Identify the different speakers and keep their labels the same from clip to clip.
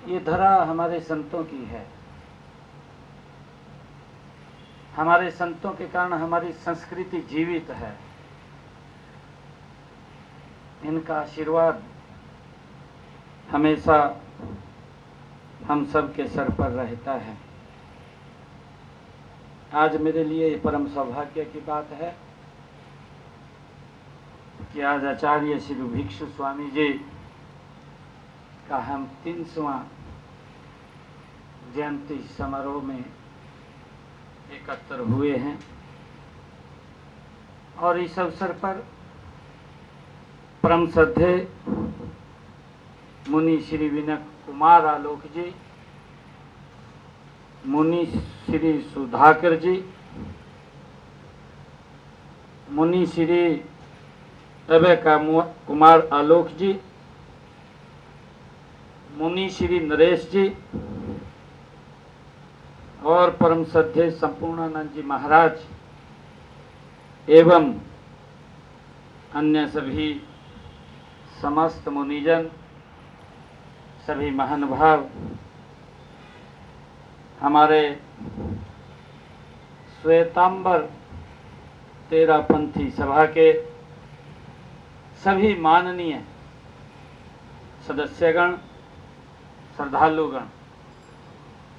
Speaker 1: ये धरा हमारे संतों की है। हमारे संतों के कारण हमारी संस्कृति जीवित है। इनका आशीर्वाद हमेशा हम सब के सर पर रहता है। आज मेरे लिए ये परम सौभाग्य की बात है कि आज आचार्य श्री भिक्षु स्वामी जी का हम 300वां जयंती समारोह में एकत्र हुए हैं और इस अवसर पर परम श्रद्धेय मुनि श्री विनय कुमार आलोक जी, मुनि श्री सुधाकर जी, मुनि श्री अभय कुमार आलोक जी, मुनि श्री नरेश जी और परम श्रद्धेय संपूर्णानंद जी महाराज एवं अन्य सभी समस्त मुनिजन, सभी महानुभाव, हमारे श्वेतांबर तेरापंथी सभा के सभी माननीय सदस्यगण, श्रद्धालुगण,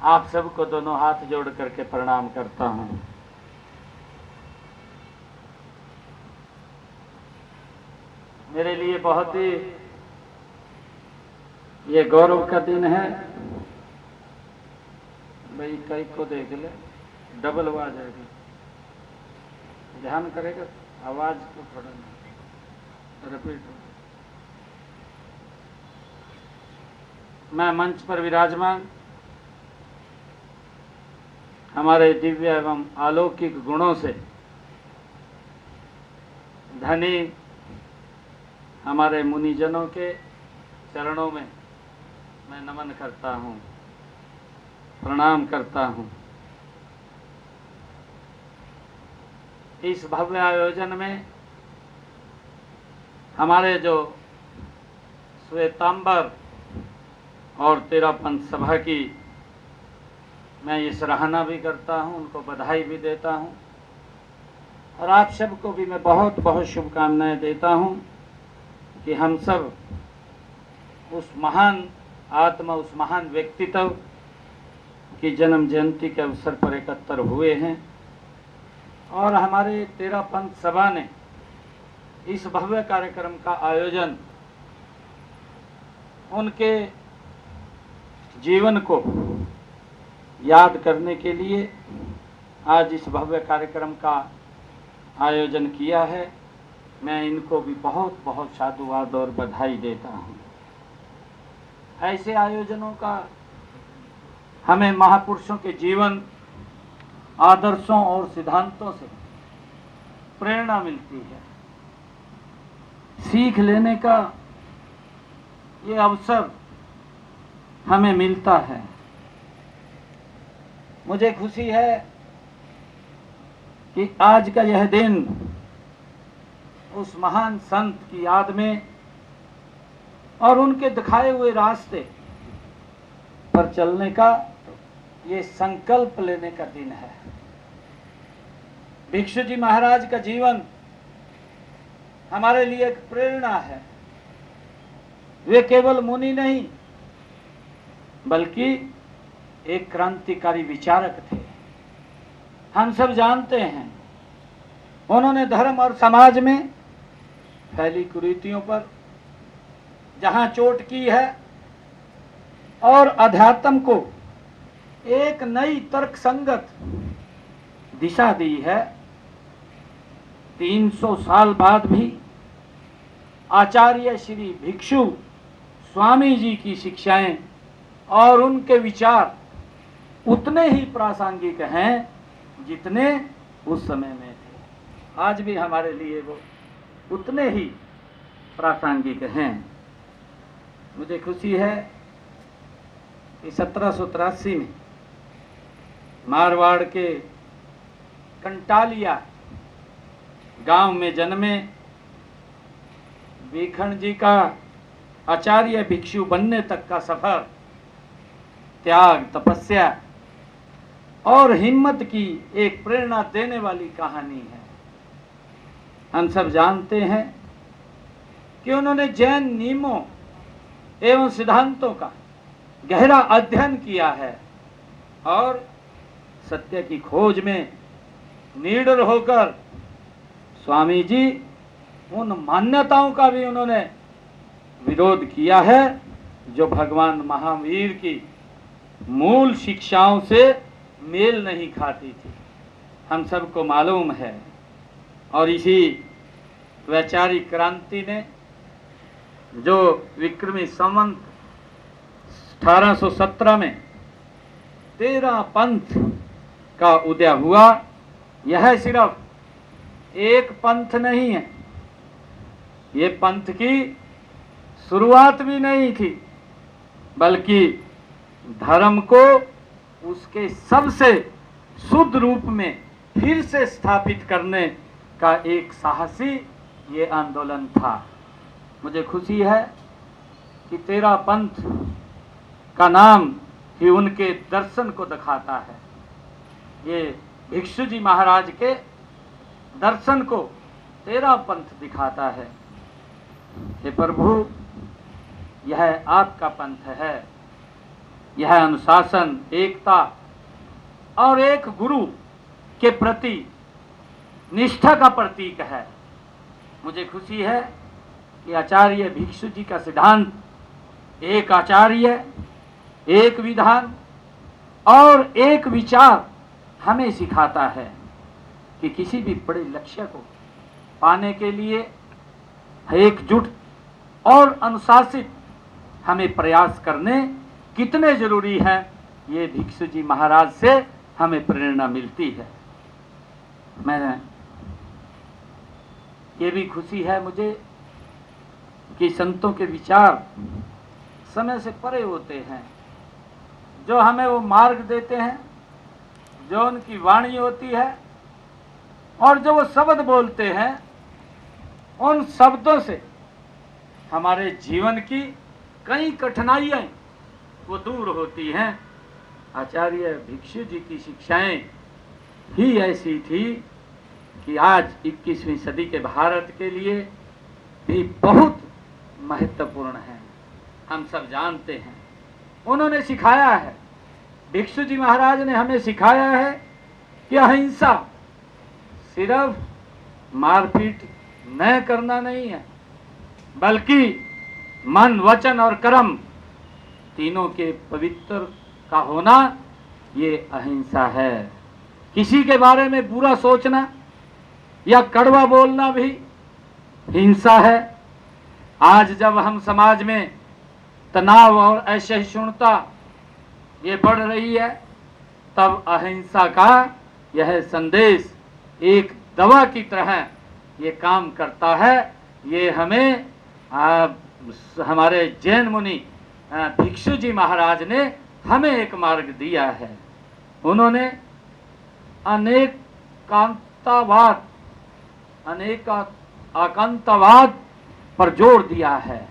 Speaker 1: आप सबको दोनों हाथ जोड़ करके प्रणाम करता हूँ। मेरे लिए बहुत ही ये गौरव का दिन है। भाई कई को देख ले, डबल आवाज आएगी, ध्यान करेगा आवाज को थोड़ा रिपीट। मैं मंच पर विराजमान हमारे दिव्य एवं अलौकिक गुणों से धनी हमारे मुनिजनों के चरणों में मैं नमन करता हूँ, प्रणाम करता हूँ। इस भव्य आयोजन में हमारे जो श्वेतांबर और तेरापंथ सभा की मैं ये सराहना भी करता हूँ, उनको बधाई भी देता हूँ और आप सबको भी मैं बहुत बहुत शुभकामनाएं देता हूँ कि हम सब उस महान आत्मा, उस महान व्यक्तित्व की जन्म जयंती के अवसर पर एकत्र हुए हैं और हमारे तेरापंथ सभा ने इस भव्य कार्यक्रम का आयोजन उनके जीवन को याद करने के लिए आज इस भव्य कार्यक्रम का आयोजन किया है। मैं इनको भी बहुत बहुत साधुवाद और बधाई देता हूँ। ऐसे आयोजनों का हमें महापुरुषों के जीवन, आदर्शों और सिद्धांतों से प्रेरणा मिलती है। सीख लेने का ये अवसर हमें मिलता है। मुझे खुशी है कि आज का यह दिन उस महान संत की याद में और उनके दिखाए हुए रास्ते पर चलने का ये संकल्प लेने का दिन है। भिक्षु जी महाराज का जीवन हमारे लिए एक प्रेरणा है। वे केवल मुनि नहीं बल्कि एक क्रांतिकारी विचारक थे। हम सब जानते हैं उन्होंने धर्म और समाज में फैली कुरीतियों पर जहां चोट की है और अध्यात्म को एक नई तर्कसंगत दिशा दी है। 300 साल बाद भी आचार्य श्री भिक्षु स्वामी जी की शिक्षाएं और उनके विचार उतने ही प्रासंगिक हैं जितने उस समय में थे। आज भी हमारे लिए वो उतने ही प्रासंगिक हैं। मुझे खुशी है कि 1783 में मारवाड़ के कंटालिया गांव में जन्मे विखंड जी का आचार्य भिक्षु बनने तक का सफर त्याग, तपस्या और हिम्मत की एक प्रेरणा देने वाली कहानी है। हम सब जानते हैं कि उन्होंने जैन नियमों एवं सिद्धांतों का गहरा अध्ययन किया है और सत्य की खोज में निडर होकर स्वामी जी उन मान्यताओं का भी उन्होंने विरोध किया है जो भगवान महावीर की मूल शिक्षाओं से मेल नहीं खाती थी, हम सबको मालूम है। और इसी वैचारिक क्रांति ने जो विक्रमी संवत 1817 में 13 पंथ का उदय हुआ, यह सिर्फ एक पंथ नहीं है, ये पंथ की शुरुआत भी नहीं थी, बल्कि धर्म को उसके सबसे शुद्ध रूप में फिर से स्थापित करने का एक साहसी ये आंदोलन था। मुझे खुशी है कि 13 पंथ का नाम ही उनके दर्शन को दिखाता है। ये भिक्षु जी महाराज के दर्शन को 13 पंथ दिखाता है। हे प्रभु, यह आपका पंथ है, यह अनुशासन, एकता और एक गुरु के प्रति निष्ठा का प्रतीक है। मुझे खुशी है कि आचार्य भिक्षु जी का सिद्धांत एक आचार्य, एक विधान और एक विचार हमें सिखाता है कि किसी भी बड़े लक्ष्य को पाने के लिए एकजुट और अनुशासित हमें प्रयास करने कितने जरूरी है। ये भिक्षु जी महाराज से हमें प्रेरणा मिलती है। मैं ये भी खुशी है मुझे कि संतों के विचार समय से परे होते हैं, जो हमें वो मार्ग देते हैं, जो उनकी वाणी होती है और जो वो शब्द बोलते हैं, उन शब्दों से हमारे जीवन की कई कठिनाइयां वो दूर होती हैं। आचार्य भिक्षु जी की शिक्षाएं ही ऐसी थी कि आज 21वीं सदी के भारत के लिए भी बहुत महत्वपूर्ण है। हम सब जानते हैं, उन्होंने सिखाया है, भिक्षु जी महाराज ने हमें सिखाया है कि अहिंसा सिर्फ मारपीट न करना नहीं है, बल्कि मन, वचन और कर्म तीनों के पवित्र का होना ये अहिंसा है। किसी के बारे में बुरा सोचना या कड़वा बोलना भी हिंसा है। आज जब हम समाज में तनाव और असहिष्णुता ये बढ़ रही है, तब अहिंसा का यह संदेश एक दवा की तरह ये काम करता है। ये हमें हमारे जैन मुनि भिक्षु जी महाराज ने हमें एक मार्ग दिया है। उन्होंने अनेक आकांतवाद पर जोर दिया है।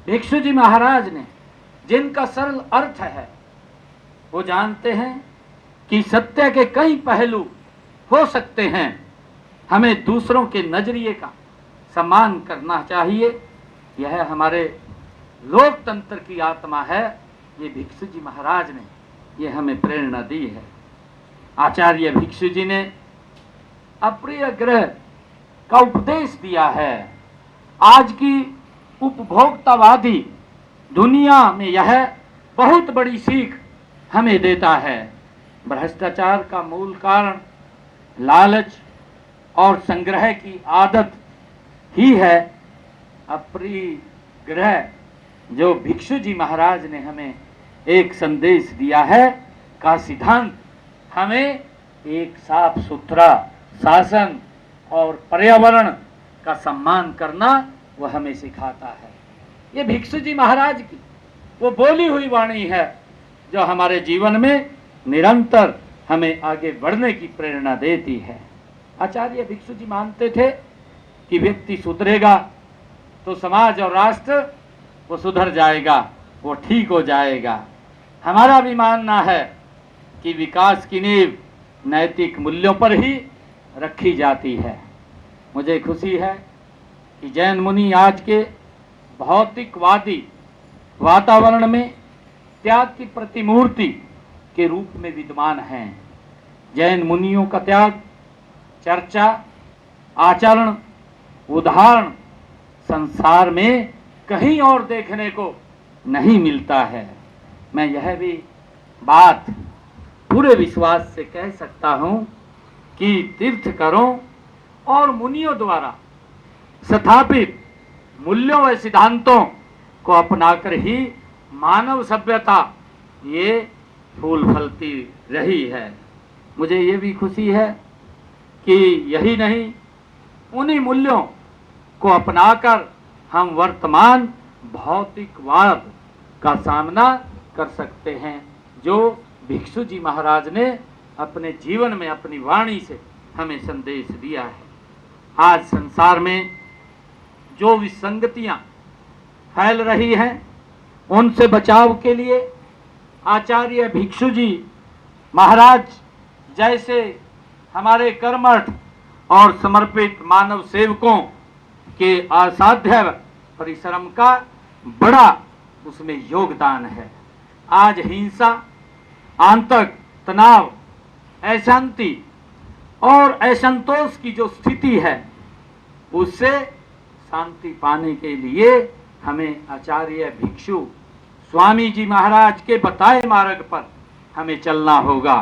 Speaker 1: भिक्षु जी महाराज ने, जिनका सरल अर्थ है, वो जानते हैं कि सत्य के कई पहलू हो सकते हैं, हमें दूसरों के नजरिए का सम्मान करना चाहिए। यह हमारे लोकतंत्र की आत्मा है। ये भिक्षु जी महाराज ने ये हमें प्रेरणा दी है। आचार्य भिक्षु जी ने अप्रिय ग्रह का उपदेश दिया है। आज की उपभोक्तावादी दुनिया में यह बहुत बड़ी सीख हमें देता है। भ्रष्टाचार का मूल कारण लालच और संग्रह की आदत ही है। अप्रिय ग्रह जो भिक्षु जी महाराज ने हमें एक संदेश दिया है का सिद्धांत हमें एक साफ सुथरा शासन और पर्यावरण का सम्मान करना वह हमें सिखाता है। ये भिक्षु जी महाराज की वो बोली हुई वाणी है जो हमारे जीवन में निरंतर हमें आगे बढ़ने की प्रेरणा देती है। आचार्य भिक्षु जी मानते थे कि व्यक्ति सुधरेगा तो समाज और राष्ट्र वो सुधर जाएगा, वो ठीक हो जाएगा। हमारा भी मानना है कि विकास की नींव नैतिक मूल्यों पर ही रखी जाती है। मुझे खुशी है कि जैन मुनि आज के भौतिकवादी वातावरण में त्याग की प्रतिमूर्ति के रूप में विद्यमान हैं। जैन मुनियों का त्याग, चर्चा, आचरण, उदाहरण संसार में कहीं और देखने को नहीं मिलता है। मैं यह भी बात पूरे विश्वास से कह सकता हूं कि तीर्थंकरों और मुनियों द्वारा स्थापित मूल्यों व सिद्धांतों को अपनाकर ही मानव सभ्यता ये फूल फलती रही है। मुझे ये भी खुशी है कि यही नहीं, उन्हीं मूल्यों को अपनाकर हम वर्तमान भौतिकवाद का सामना कर सकते हैं, जो भिक्षु जी महाराज ने अपने जीवन में अपनी वाणी से हमें संदेश दिया है। आज संसार में जो विसंगतियां फैल रही हैं, उनसे बचाव के लिए आचार्य भिक्षु जी महाराज जैसे हमारे कर्मठ और समर्पित मानव सेवकों के असाध्य परिश्रम का बड़ा उसमें योगदान है। आज हिंसा, आंतक तनाव, अशांति और असंतोष की जो स्थिति है, उससे शांति पाने के लिए हमें आचार्य भिक्षु स्वामी जी महाराज के बताए मार्ग पर हमें चलना होगा।